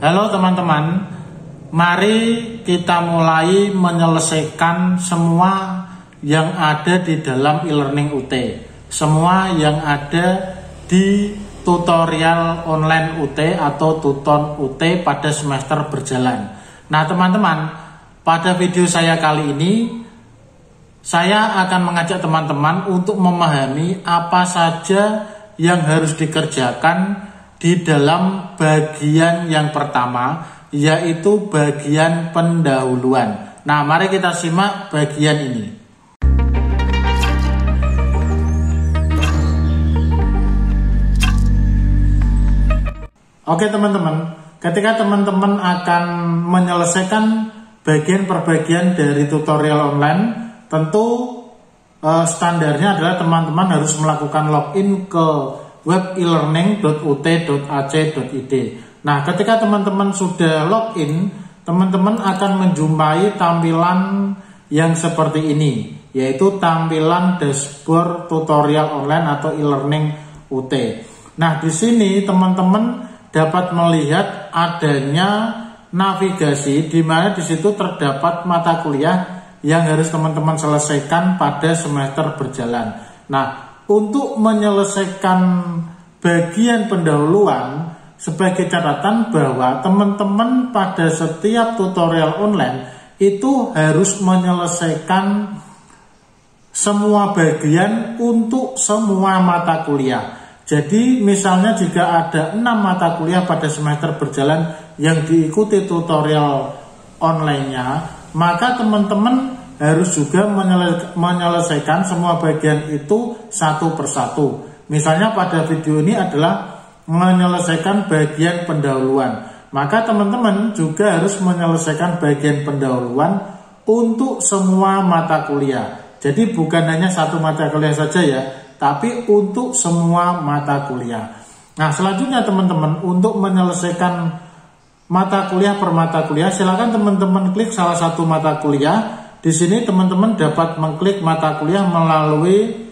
Halo teman-teman, mari kita mulai menyelesaikan semua yang ada di dalam e-learning UT. Semua yang ada di tutorial online UT atau tuton UT pada semester berjalan. Nah teman-teman, pada video saya kali ini saya akan mengajak teman-teman untuk memahami apa saja yang harus dikerjakan di dalam bagian yang pertama, yaitu bagian pendahuluan. Nah, mari kita simak bagian ini. Oke teman-teman, ketika teman-teman akan menyelesaikan bagian per bagian dari tutorial online, tentu standarnya adalah teman-teman harus melakukan login ke web elearning.ut.ac.id. Nah, ketika teman-teman sudah login, teman-teman akan menjumpai tampilan yang seperti ini, yaitu tampilan dashboard tutorial online atau e-learning UT. Nah, di sini teman-teman dapat melihat adanya navigasi di mana di situ terdapat mata kuliah yang harus teman-teman selesaikan pada semester berjalan. Nah, untuk menyelesaikan bagian pendahuluan, sebagai catatan bahwa teman-teman pada setiap tutorial online itu harus menyelesaikan semua bagian untuk semua mata kuliah. Jadi misalnya jika ada 6 mata kuliah pada semester berjalan yang diikuti tutorial online-nya, maka teman-teman harus juga menyelesaikan semua bagian itu satu persatu. Misalnya pada video ini adalah menyelesaikan bagian pendahuluan, maka teman-teman juga harus menyelesaikan bagian pendahuluan untuk semua mata kuliah. Jadi bukan hanya satu mata kuliah saja ya, tapi untuk semua mata kuliah. Nah, selanjutnya teman-teman, untuk menyelesaikan mata kuliah per mata kuliah, silakan teman-teman klik salah satu mata kuliah. Di sini teman-teman dapat mengklik mata kuliah melalui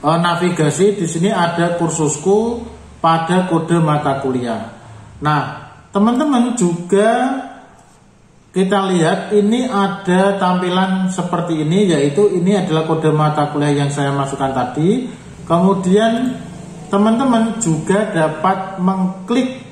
navigasi. Di sini ada kursusku pada kode mata kuliah. Nah, teman-teman juga kita lihat ini ada tampilan seperti ini, yaitu ini adalah kode mata kuliah yang saya masukkan tadi. Kemudian teman-teman juga dapat mengklik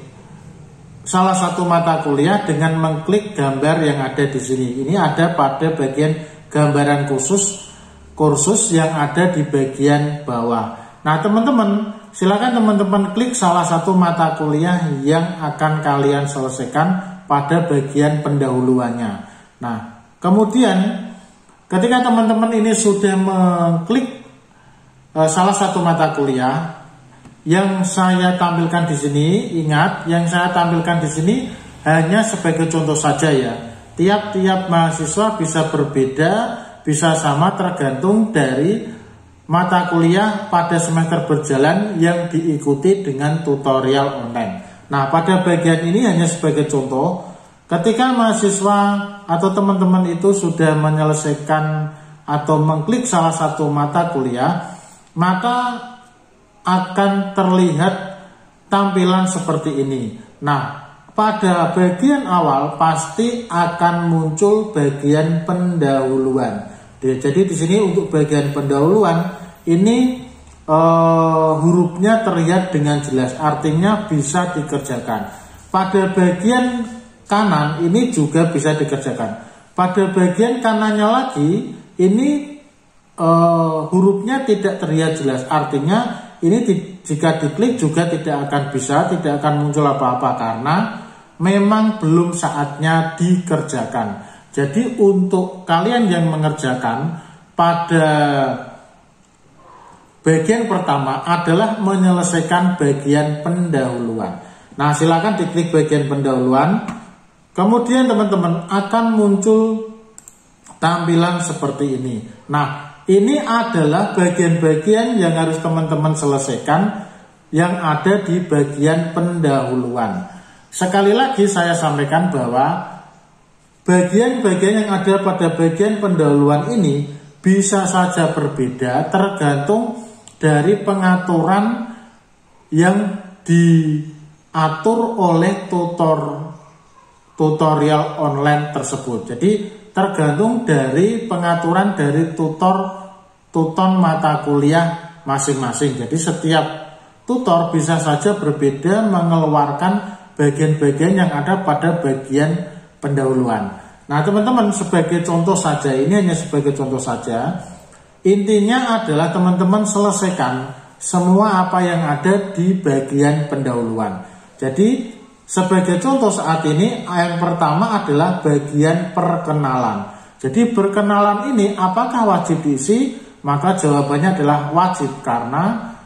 salah satu mata kuliah dengan mengklik gambar yang ada di sini. Ini ada pada bagian gambaran kursus yang ada di bagian bawah. Nah, teman-teman, silakan teman-teman klik salah satu mata kuliah yang akan kalian selesaikan pada bagian pendahuluannya. Nah, kemudian ketika teman-teman ini sudah mengklik salah satu mata kuliah yang saya tampilkan di sini, ingat, yang saya tampilkan di sini hanya sebagai contoh saja ya. Tiap-tiap mahasiswa bisa berbeda, bisa sama tergantung dari mata kuliah pada semester berjalan yang diikuti dengan tutorial online. Nah, pada bagian ini hanya sebagai contoh, ketika mahasiswa atau teman-teman itu sudah menyelesaikan atau mengklik salah satu mata kuliah, maka akan terlihat tampilan seperti ini. Nah, pada bagian awal pasti akan muncul bagian pendahuluan. Jadi di sini untuk bagian pendahuluan ini hurufnya terlihat dengan jelas, artinya bisa dikerjakan. Pada bagian kanan ini juga bisa dikerjakan. Pada bagian kanannya lagi ini hurufnya tidak terlihat jelas, artinya ini jika diklik juga tidak akan bisa, tidak akan muncul apa-apa karena memang belum saatnya dikerjakan. Jadi untuk kalian yang mengerjakan pada bagian pertama adalah menyelesaikan bagian pendahuluan. Nah, silakan diklik bagian pendahuluan. Kemudian teman-teman akan muncul tampilan seperti ini. Nah, ini adalah bagian-bagian yang harus teman-teman selesaikan yang ada di bagian pendahuluan. Sekali lagi saya sampaikan bahwa bagian-bagian yang ada pada bagian pendahuluan ini bisa saja berbeda tergantung dari pengaturan yang di diatur oleh tutorial online tersebut. Jadi tergantung dari pengaturan dari tuton mata kuliah masing-masing. Jadi setiap tutor bisa saja berbeda mengeluarkan bagian-bagian yang ada pada bagian pendahuluan. Nah teman-teman, sebagai contoh saja, ini hanya sebagai contoh saja, intinya adalah teman-teman selesaikan semua apa yang ada di bagian pendahuluan. Jadi sebagai contoh saat ini, yang pertama adalah bagian perkenalan. Jadi perkenalan ini apakah wajib diisi? Maka jawabannya adalah wajib, karena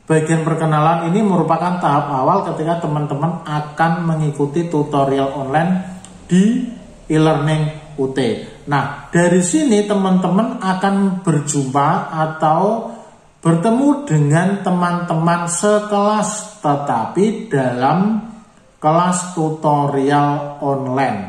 bagian perkenalan ini merupakan tahap awal ketika teman-teman akan mengikuti tutorial online di e-learning UT. Nah, dari sini teman-teman akan berjumpa atau bertemu dengan teman-teman sekelas, tetapi dalam kelas tutorial online.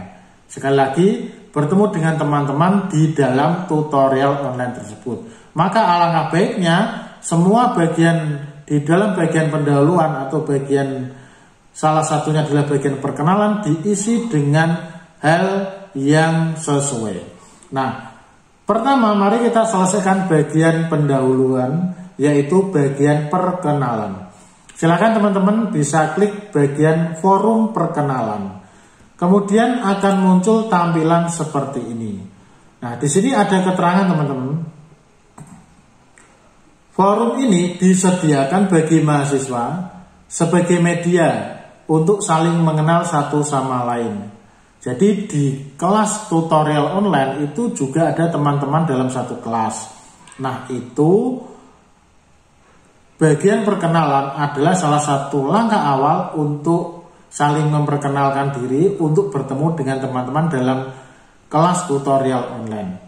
Sekali lagi, bertemu dengan teman-teman di dalam tutorial online tersebut. Maka alangkah baiknya semua bagian di dalam bagian pendahuluan atau bagian salah satunya adalah bagian perkenalan diisi dengan hal yang sesuai. Nah, pertama mari kita selesaikan bagian pendahuluan, yaitu bagian perkenalan. Silakan teman-teman bisa klik bagian forum perkenalan. Kemudian akan muncul tampilan seperti ini. Nah, di sini ada keterangan teman-teman. Forum ini disediakan bagi mahasiswa sebagai media untuk saling mengenal satu sama lain. Jadi di kelas tutorial online itu juga ada teman-teman dalam satu kelas. Nah, itu bagian perkenalan adalah salah satu langkah awal untuk saling memperkenalkan diri untuk bertemu dengan teman-teman dalam kelas tutorial online.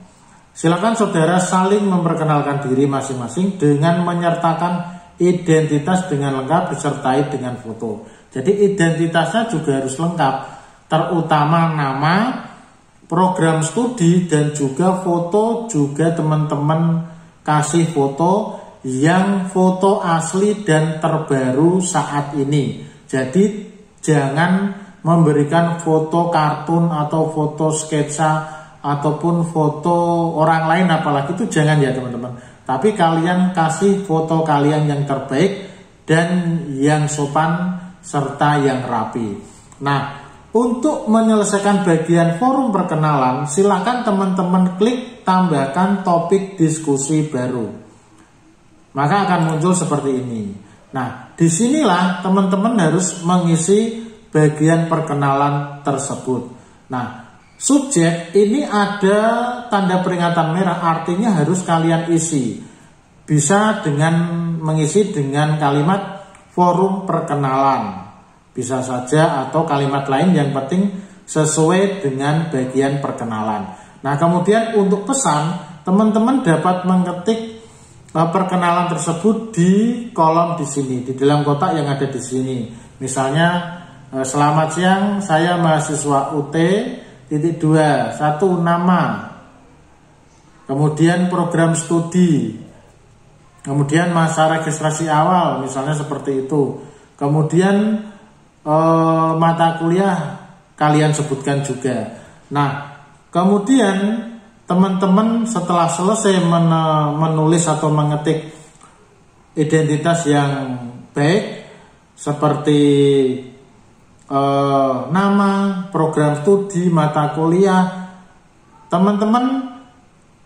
Silakan saudara saling memperkenalkan diri masing-masing dengan menyertakan identitas dengan lengkap disertai dengan foto. Jadi identitasnya juga harus lengkap, terutama nama, program studi, dan juga foto. Juga teman-teman kasih foto yang foto asli dan terbaru saat ini. Jadi jangan memberikan foto kartun atau foto sketsa ataupun foto orang lain, apalagi itu jangan ya teman-teman. Tapi kalian kasih foto kalian yang terbaik dan yang sopan serta yang rapi. Nah, untuk menyelesaikan bagian forum perkenalan, silakan teman-teman klik tambahkan topik diskusi baru. Maka akan muncul seperti ini. Nah, disinilah teman-teman harus mengisi bagian perkenalan tersebut. Nah, subjek ini ada tanda peringatan merah, artinya harus kalian isi. Bisa dengan mengisi dengan kalimat forum perkenalan, bisa saja, atau kalimat lain, yang penting sesuai dengan bagian perkenalan. Nah, kemudian untuk pesan, teman-teman dapat mengetik perkenalan tersebut di kolom di sini, di dalam kotak yang ada di sini. Misalnya, selamat siang, saya mahasiswa UT. Titik 2, 1 nama, kemudian program studi, kemudian masa registrasi awal, misalnya seperti itu. Kemudian mata kuliah kalian sebutkan juga. Nah, kemudian teman-teman setelah selesai menulis atau mengetik identitas yang baik seperti nama, program studi, mata kuliah, teman-teman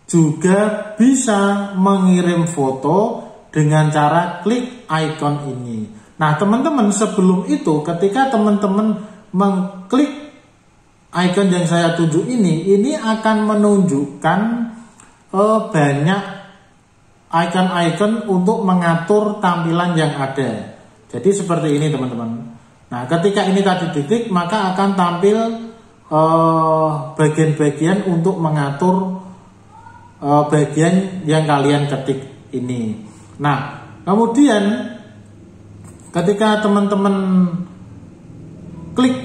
juga bisa mengirim foto dengan cara klik icon ini. Nah, teman-teman, sebelum itu ketika teman-teman mengklik icon yang saya tuju ini akan menunjukkan banyak icon-icon untuk mengatur tampilan yang ada. Jadi seperti ini teman-teman. Nah, ketika ini tadi diklik, maka akan tampil bagian-bagian untuk mengatur bagian yang kalian ketik ini. Nah, kemudian ketika teman-teman klik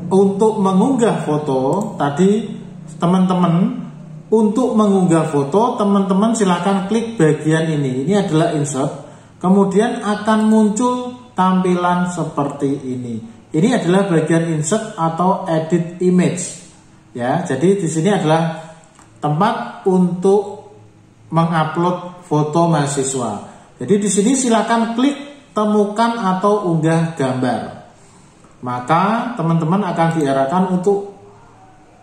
untuk mengunggah foto, tadi teman-teman untuk mengunggah foto, teman-teman silahkan klik bagian ini. Ini adalah insert. Kemudian akan muncul tampilan seperti ini. Ini adalah bagian insert atau edit image. Ya, jadi di sini adalah tempat untuk mengupload foto mahasiswa. Jadi di sini silakan klik temukan atau unggah gambar. Maka teman-teman akan diarahkan untuk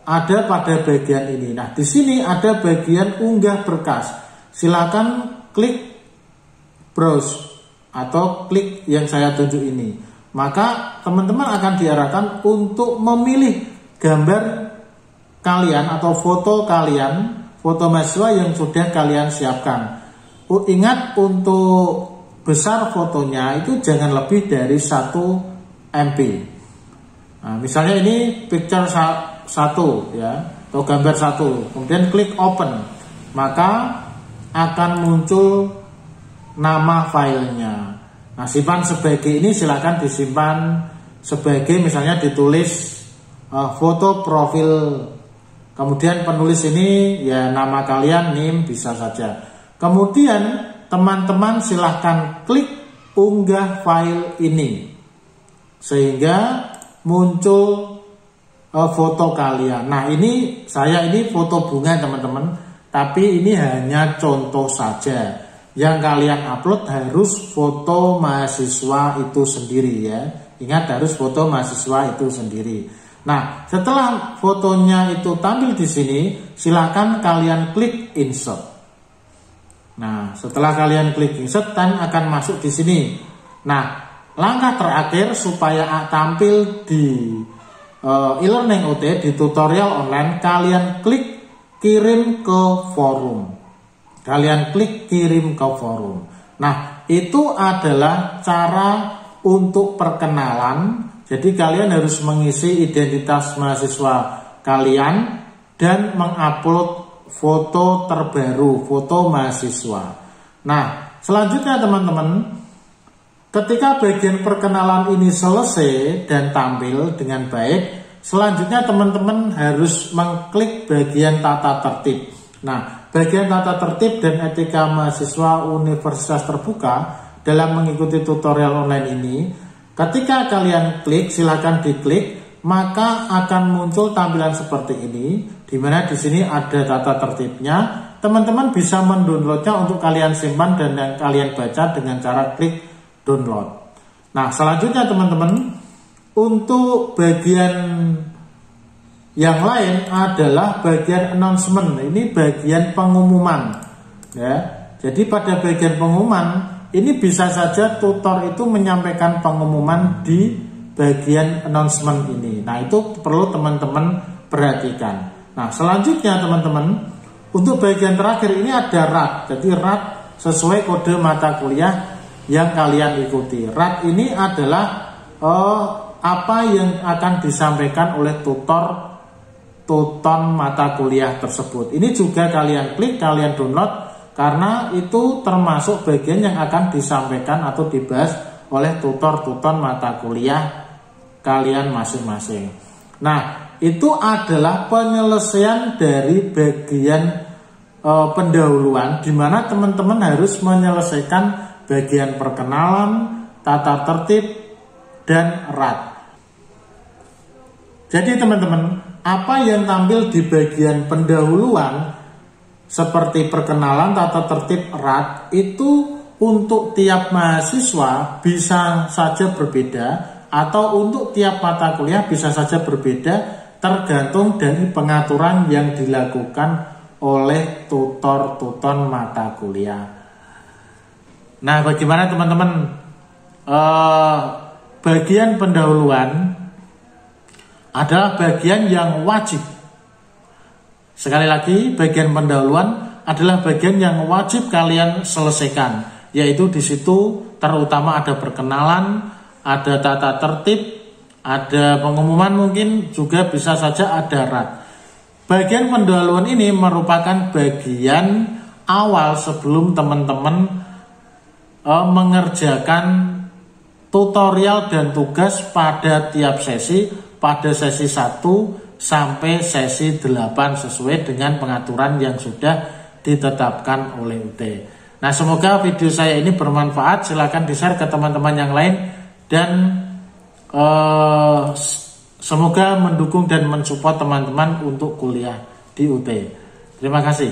ada pada bagian ini. Nah, di sini ada bagian unggah berkas. Silakan klik browse atau klik yang saya tunjuk ini. Maka teman-teman akan diarahkan untuk memilih gambar kalian atau foto kalian, foto mahasiswa yang sudah kalian siapkan. Ingat, untuk besar fotonya itu jangan lebih dari 1 MB. Nah, misalnya ini picture 1 ya, atau gambar 1, kemudian klik open, maka akan muncul nama filenya. Nah, simpan sebagai ini silakan disimpan sebagai, misalnya ditulis foto profil, kemudian penulis ini ya nama kalian, NIM bisa saja. Kemudian teman-teman silahkan klik unggah file ini sehingga muncul foto kalian. Nah, ini foto bunga teman-teman, tapi ini hanya contoh saja. Yang kalian upload harus foto mahasiswa itu sendiri ya. Ingat, harus foto mahasiswa itu sendiri. Nah, setelah fotonya itu tampil di sini, silakan kalian klik insert. Nah, setelah kalian klik insert, dan akan masuk di sini. Nah, langkah terakhir supaya tampil di e-learning OT, di tutorial online, kalian klik kirim ke forum. Kalian klik kirim ke forum. Nah, itu adalah cara untuk perkenalan. Jadi kalian harus mengisi identitas mahasiswa kalian dan mengupload foto terbaru, foto mahasiswa. Nah, selanjutnya teman-teman, ketika bagian perkenalan ini selesai dan tampil dengan baik, selanjutnya teman-teman harus mengklik bagian tata tertib. Nah, bagian tata tertib dan etika mahasiswa Universitas Terbuka dalam mengikuti tutorial online ini, ketika kalian klik, silakan diklik, maka akan muncul tampilan seperti ini, di mana di sini ada tata tertibnya. Teman-teman bisa mendownloadnya untuk kalian simpan dan kalian baca dengan cara klik download. Nah, selanjutnya teman-teman, untuk bagian yang lain adalah bagian announcement. Ini bagian pengumuman ya. Jadi pada bagian pengumuman ini bisa saja tutor itu menyampaikan pengumuman di bagian announcement ini. Nah, itu perlu teman-teman perhatikan. Nah, selanjutnya teman-teman, untuk bagian terakhir ini ada RAT. Jadi RAT sesuai kode mata kuliah yang kalian ikuti. RAT ini adalah apa yang akan disampaikan oleh tutor mata kuliah tersebut. Ini juga kalian klik, kalian download, karena itu termasuk bagian yang akan disampaikan atau dibahas oleh tutor mata kuliah kalian masing-masing. Nah, itu adalah penyelesaian dari bagian pendahuluan, di mana teman-teman harus menyelesaikan bagian perkenalan, tata tertib, dan RAT. Jadi teman-teman, apa yang tampil di bagian pendahuluan seperti perkenalan, tata tertib, RAT, itu untuk tiap mahasiswa bisa saja berbeda, atau untuk tiap mata kuliah bisa saja berbeda, tergantung dari pengaturan yang dilakukan oleh tutor mata kuliah. Nah, bagaimana teman-teman? Bagian pendahuluan adalah bagian yang wajib. Sekali lagi, bagian pendahuluan adalah bagian yang wajib kalian selesaikan, yaitu di situ terutama ada perkenalan, ada tata tertib, ada pengumuman, mungkin juga bisa saja ada RAT. Bagian pendahuluan ini merupakan bagian awal sebelum teman-teman mengerjakan tutorial dan tugas pada tiap sesi, pada sesi 1 sampai sesi 8 sesuai dengan pengaturan yang sudah ditetapkan oleh UT. Nah, semoga video saya ini bermanfaat. Silakan di-share ke teman-teman yang lain dan semoga mendukung dan mensupport teman-teman untuk kuliah di UT. Terima kasih.